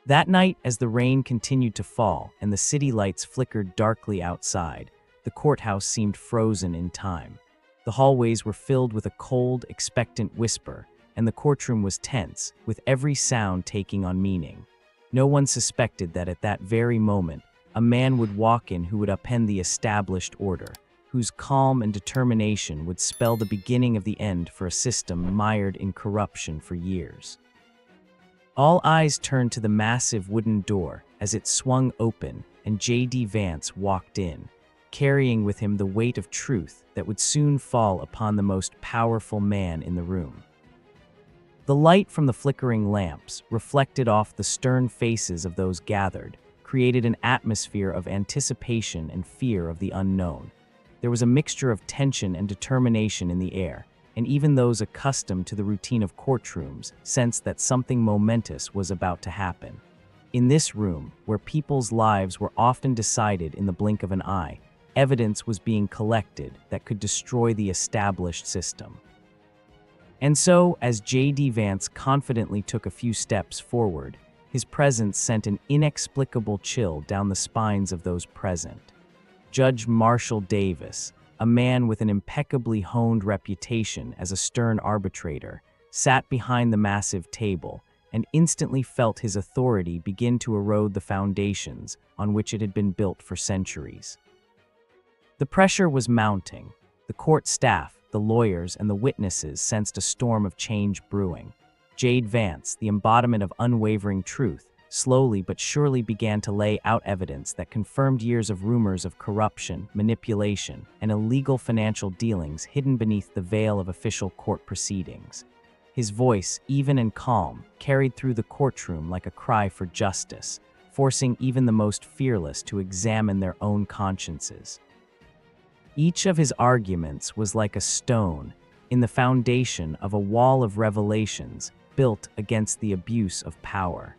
That night, as the rain continued to fall and the city lights flickered darkly outside, the courthouse seemed frozen in time. The hallways were filled with a cold, expectant whisper, and the courtroom was tense, with every sound taking on meaning. No one suspected that at that very moment, a man would walk in who would upend the established order, whose calm and determination would spell the beginning of the end for a system mired in corruption for years. All eyes turned to the massive wooden door as it swung open and J.D. Vance walked in, carrying with him the weight of truth that would soon fall upon the most powerful man in the room. The light from the flickering lamps, reflected off the stern faces of those gathered, created an atmosphere of anticipation and fear of the unknown. There was a mixture of tension and determination in the air, and even those accustomed to the routine of courtrooms sensed that something momentous was about to happen. In this room, where people's lives were often decided in the blink of an eye, evidence was being collected that could destroy the established system. And so, as J.D. Vance confidently took a few steps forward, his presence sent an inexplicable chill down the spines of those present. Judge Marshall Davis, a man with an impeccably honed reputation as a stern arbitrator, sat behind the massive table and instantly felt his authority begin to erode the foundations on which it had been built for centuries. The pressure was mounting. The court staff, the lawyers, and the witnesses sensed a storm of change brewing. J.D. Vance, the embodiment of unwavering truth, slowly but surely began to lay out evidence that confirmed years of rumors of corruption, manipulation, and illegal financial dealings hidden beneath the veil of official court proceedings. His voice, even and calm, carried through the courtroom like a cry for justice, forcing even the most fearless to examine their own consciences. Each of his arguments was like a stone in the foundation of a wall of revelations built against the abuse of power.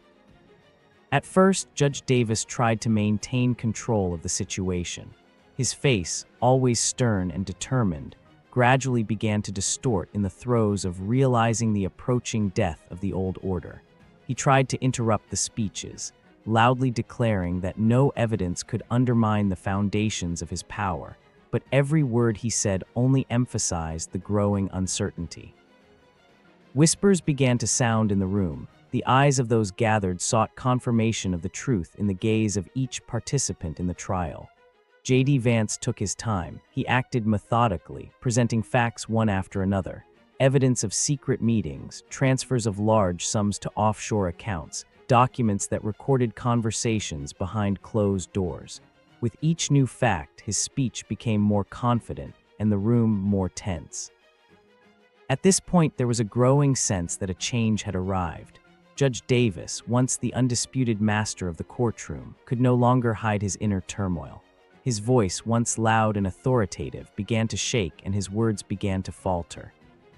At first, Judge Davis tried to maintain control of the situation. His face, always stern and determined, gradually began to distort in the throes of realizing the approaching death of the old order. He tried to interrupt the speeches, loudly declaring that no evidence could undermine the foundations of his power, but every word he said only emphasized the growing uncertainty. Whispers began to sound in the room. The eyes of those gathered sought confirmation of the truth in the gaze of each participant in the trial. J.D. Vance took his time. He acted methodically, presenting facts one after another. Evidence of secret meetings, transfers of large sums to offshore accounts, documents that recorded conversations behind closed doors. With each new fact, his speech became more confident and the room more tense. At this point, there was a growing sense that a change had arrived. Judge Davis, once the undisputed master of the courtroom, could no longer hide his inner turmoil. His voice, once loud and authoritative, began to shake and his words began to falter.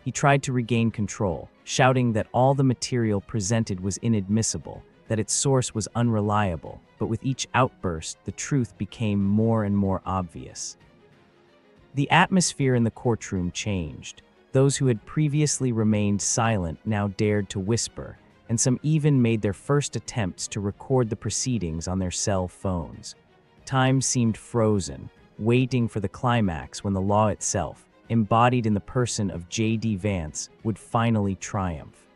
He tried to regain control, shouting that all the material presented was inadmissible, that its source was unreliable, but with each outburst, the truth became more and more obvious. The atmosphere in the courtroom changed. Those who had previously remained silent now dared to whisper, and some even made their first attempts to record the proceedings on their cell phones. Time seemed frozen, waiting for the climax when the law itself, embodied in the person of J.D. Vance, would finally triumph.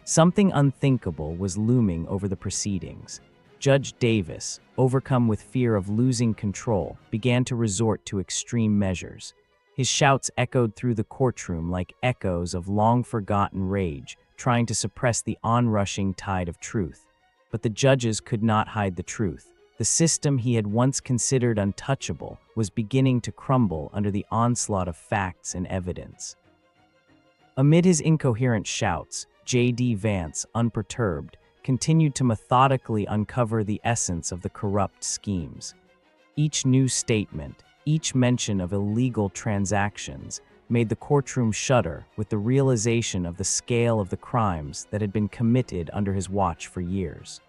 Something unthinkable was looming over the proceedings. Judge Davis, overcome with fear of losing control, began to resort to extreme measures. His shouts echoed through the courtroom like echoes of long-forgotten rage, trying to suppress the onrushing tide of truth. But the judges could not hide the truth. The system he had once considered untouchable was beginning to crumble under the onslaught of facts and evidence. Amid his incoherent shouts, J.D. Vance, unperturbed, continued to methodically uncover the essence of the corrupt schemes. Each new statement, each mention of illegal transactions, made the courtroom shudder with the realization of the scale of the crimes that had been committed under his watch for years.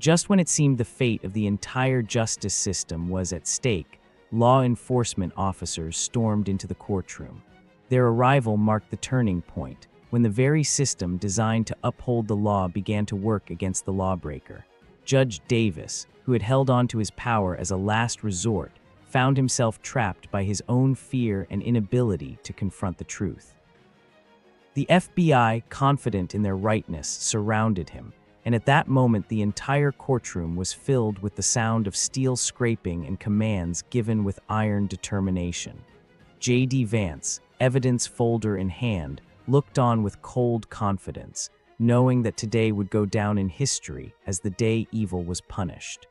Just when it seemed the fate of the entire justice system was at stake, law enforcement officers stormed into the courtroom. Their arrival marked the turning point. when the very system designed to uphold the law began to work against the lawbreaker. Judge Davis, who had held on to his power as a last resort, found himself trapped by his own fear and inability to confront the truth. The FBI, confident in their rightness, surrounded him, and at that moment the entire courtroom was filled with the sound of steel scraping and commands given with iron determination. J.D. Vance, evidence folder in hand, looked on with cold confidence, knowing that today would go down in history as the day evil was punished.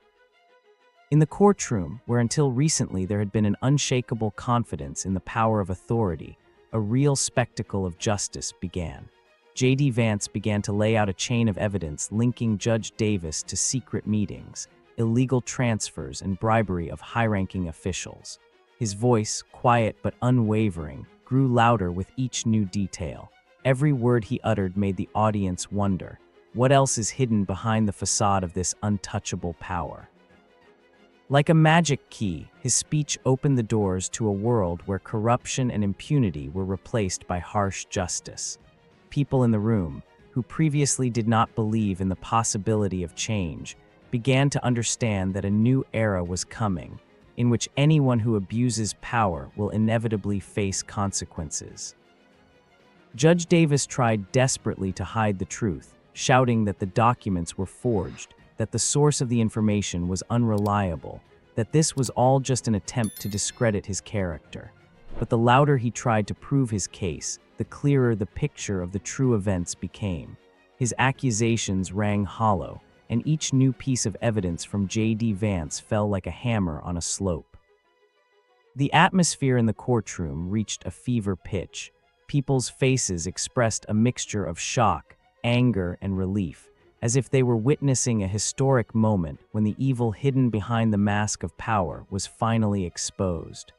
In the courtroom, where until recently there had been an unshakable confidence in the power of authority, a real spectacle of justice began. J.D. Vance began to lay out a chain of evidence linking Judge Davis to secret meetings, illegal transfers, and bribery of high-ranking officials. His voice, quiet but unwavering, grew louder with each new detail. Every word he uttered made the audience wonder, what else is hidden behind the facade of this untouchable power? Like a magic key, his speech opened the doors to a world where corruption and impunity were replaced by harsh justice. People in the room, who previously did not believe in the possibility of change, began to understand that a new era was coming, in which anyone who abuses power will inevitably face consequences. Judge Davis tried desperately to hide the truth, shouting that the documents were forged, that the source of the information was unreliable, that this was all just an attempt to discredit his character. But the louder he tried to prove his case, the clearer the picture of the true events became. His accusations rang hollow, and each new piece of evidence from J.D. Vance fell like a hammer on a slope. The atmosphere in the courtroom reached a fever pitch. People's faces expressed a mixture of shock, anger, and relief, as if they were witnessing a historic moment when the evil hidden behind the mask of power was finally exposed.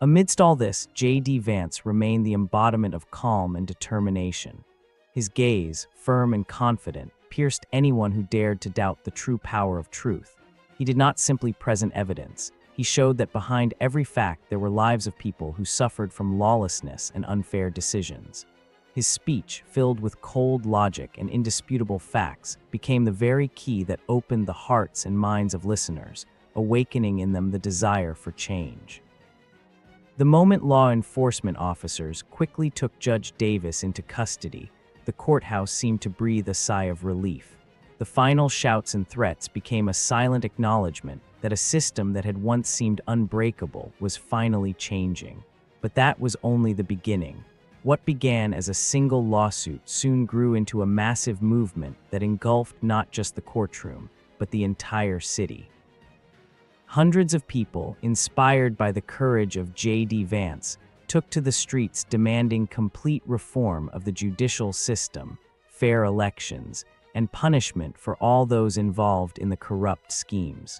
Amidst all this, J.D. Vance remained the embodiment of calm and determination. His gaze, firm and confident, pierced anyone who dared to doubt the true power of truth. He did not simply present evidence. He showed that behind every fact there were lives of people who suffered from lawlessness and unfair decisions. His speech, filled with cold logic and indisputable facts, became the very key that opened the hearts and minds of listeners, awakening in them the desire for change. The moment law enforcement officers quickly took Judge Davis into custody, the courthouse seemed to breathe a sigh of relief. The final shouts and threats became a silent acknowledgement that a system that had once seemed unbreakable was finally changing. But that was only the beginning. What began as a single lawsuit soon grew into a massive movement that engulfed not just the courtroom, but the entire city. Hundreds of people, inspired by the courage of J.D. Vance, took to the streets demanding complete reform of the judicial system, fair elections, and punishment for all those involved in the corrupt schemes.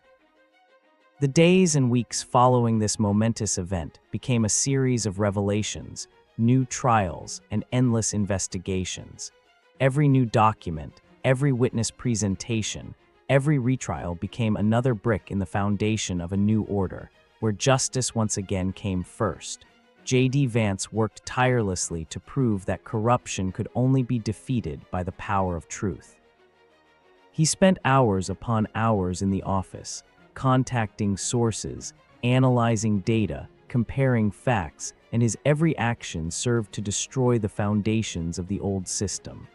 The days and weeks following this momentous event became a series of revelations, new trials, and endless investigations. Every new document, every witness presentation, every retrial became another brick in the foundation of a new order, where justice once again came first. J.D. Vance worked tirelessly to prove that corruption could only be defeated by the power of truth. He spent hours upon hours in the office, contacting sources, analyzing data, comparing facts, and his every action served to destroy the foundations of the old system.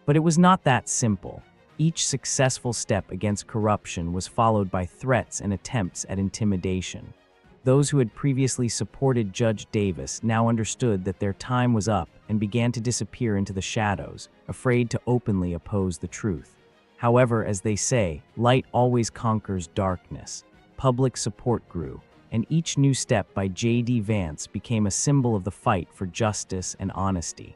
But it was not that simple. Each successful step against corruption was followed by threats and attempts at intimidation. Those who had previously supported Judge Davis now understood that their time was up and began to disappear into the shadows, afraid to openly oppose the truth. However, as they say, light always conquers darkness. Public support grew, and each new step by J.D. Vance became a symbol of the fight for justice and honesty.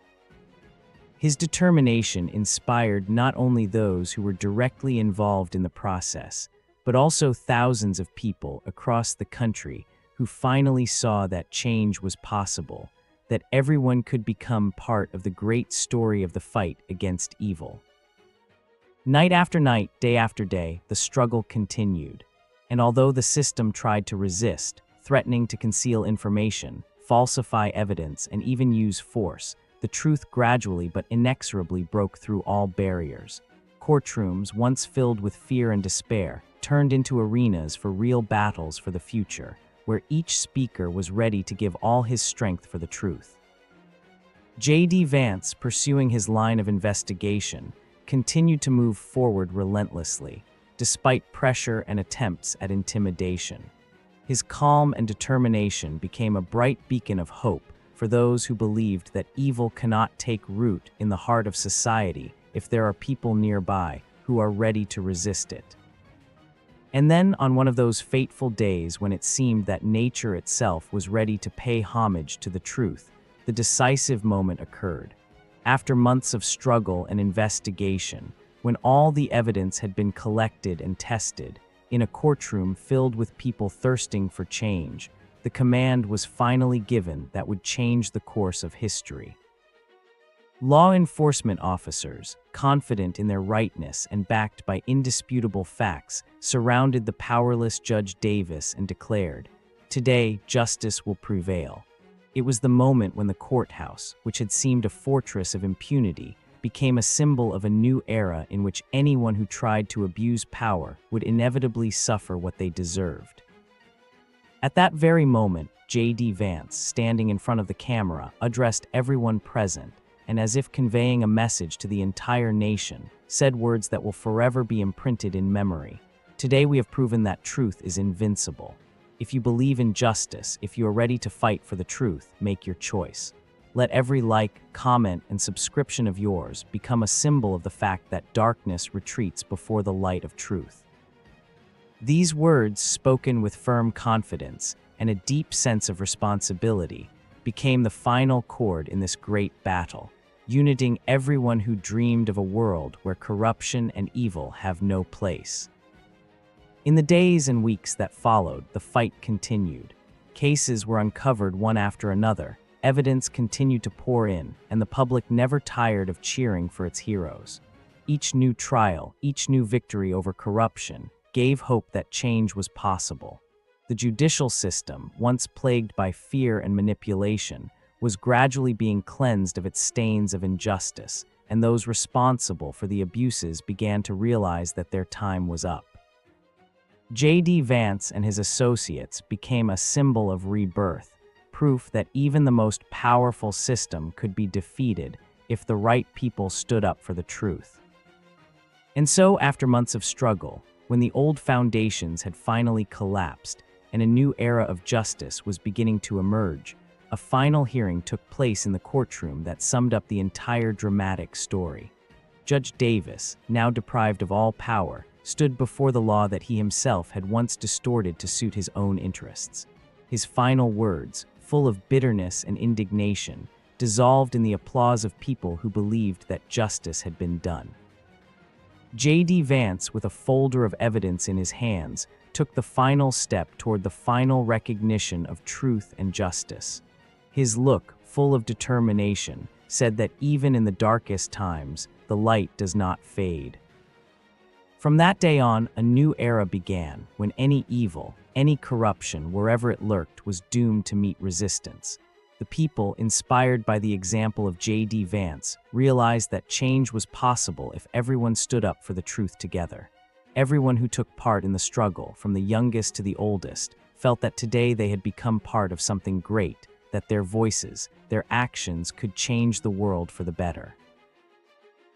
His determination inspired not only those who were directly involved in the process, but also thousands of people across the country who finally saw that change was possible, that everyone could become part of the great story of the fight against evil. Night after night, day after day, the struggle continued. And although the system tried to resist, threatening to conceal information, falsify evidence, and even use force, the truth gradually but inexorably broke through all barriers. Courtrooms, once filled with fear and despair, turned into arenas for real battles for the future, where each speaker was ready to give all his strength for the truth. J.D. Vance, pursuing his line of investigation, continued to move forward relentlessly, despite pressure and attempts at intimidation. His calm and determination became a bright beacon of hope for those who believed that evil cannot take root in the heart of society if there are people nearby who are ready to resist it. And then, on one of those fateful days when it seemed that nature itself was ready to pay homage to the truth, the decisive moment occurred. After months of struggle and investigation, when all the evidence had been collected and tested, in a courtroom filled with people thirsting for change, the command was finally given that would change the course of history. Law enforcement officers, confident in their rightness and backed by indisputable facts, surrounded the powerless Judge Davis and declared, "Today, justice will prevail." It was the moment when the courthouse, which had seemed a fortress of impunity, became a symbol of a new era in which anyone who tried to abuse power would inevitably suffer what they deserved. At that very moment, J.D. Vance, standing in front of the camera, addressed everyone present, and as if conveying a message to the entire nation, said words that will forever be imprinted in memory. "Today we have proven that truth is invincible. If you believe in justice, if you are ready to fight for the truth, make your choice. Let every like, comment, and subscription of yours become a symbol of the fact that darkness retreats before the light of truth." These words, spoken with firm confidence and a deep sense of responsibility, became the final chord in this great battle, uniting everyone who dreamed of a world where corruption and evil have no place. In the days and weeks that followed, the fight continued. Cases were uncovered one after another, evidence continued to pour in, and the public never tired of cheering for its heroes. Each new trial, each new victory over corruption, gave hope that change was possible. The judicial system, once plagued by fear and manipulation, was gradually being cleansed of its stains of injustice, and those responsible for the abuses began to realize that their time was up. J.D. Vance and his associates became a symbol of rebirth, proof that even the most powerful system could be defeated if the right people stood up for the truth. And so, after months of struggle, when the old foundations had finally collapsed and a new era of justice was beginning to emerge, a final hearing took place in the courtroom that summed up the entire dramatic story. Judge Davis, now deprived of all power, stood before the law that he himself had once distorted to suit his own interests. His final words, full of bitterness and indignation, dissolved in the applause of people who believed that justice had been done. J.D. Vance, with a folder of evidence in his hands, took the final step toward the final recognition of truth and justice. His look, full of determination, said that even in the darkest times, the light does not fade. From that day on, a new era began, when any evil, any corruption, wherever it lurked, was doomed to meet resistance. The people, inspired by the example of J.D. Vance, realized that change was possible if everyone stood up for the truth together. Everyone who took part in the struggle, from the youngest to the oldest, felt that today they had become part of something great, that their voices, their actions could change the world for the better.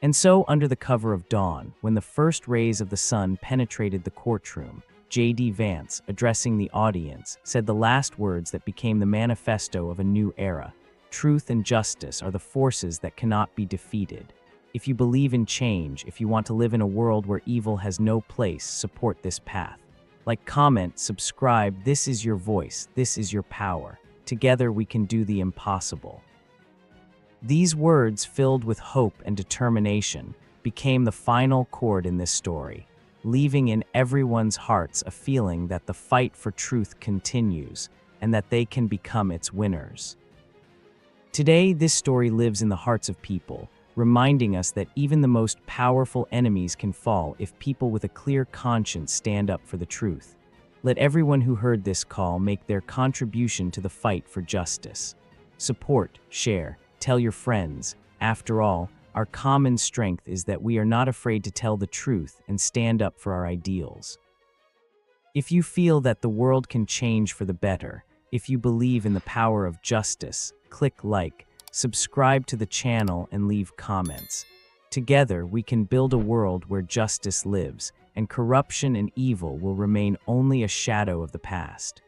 And so, under the cover of dawn, when the first rays of the sun penetrated the courtroom, J.D. Vance, addressing the audience, said the last words that became the manifesto of a new era. "Truth and justice are the forces that cannot be defeated. If you believe in change, if you want to live in a world where evil has no place, support this path. Like, comment, subscribe. This is your voice. This is your power. Together we can do the impossible." These words, filled with hope and determination, became the final chord in this story, leaving in everyone's hearts a feeling that the fight for truth continues and that they can become its winners. Today, this story lives in the hearts of people, reminding us that even the most powerful enemies can fall if people with a clear conscience stand up for the truth. Let everyone who heard this call make their contribution to the fight for justice. Support, share, Tell your friends. After all, our common strength is that we are not afraid to tell the truth and stand up for our ideals. If you feel that the world can change for the better, if you believe in the power of justice, click like, subscribe to the channel, and leave comments. Together, we can build a world where justice lives, and corruption and evil will remain only a shadow of the past.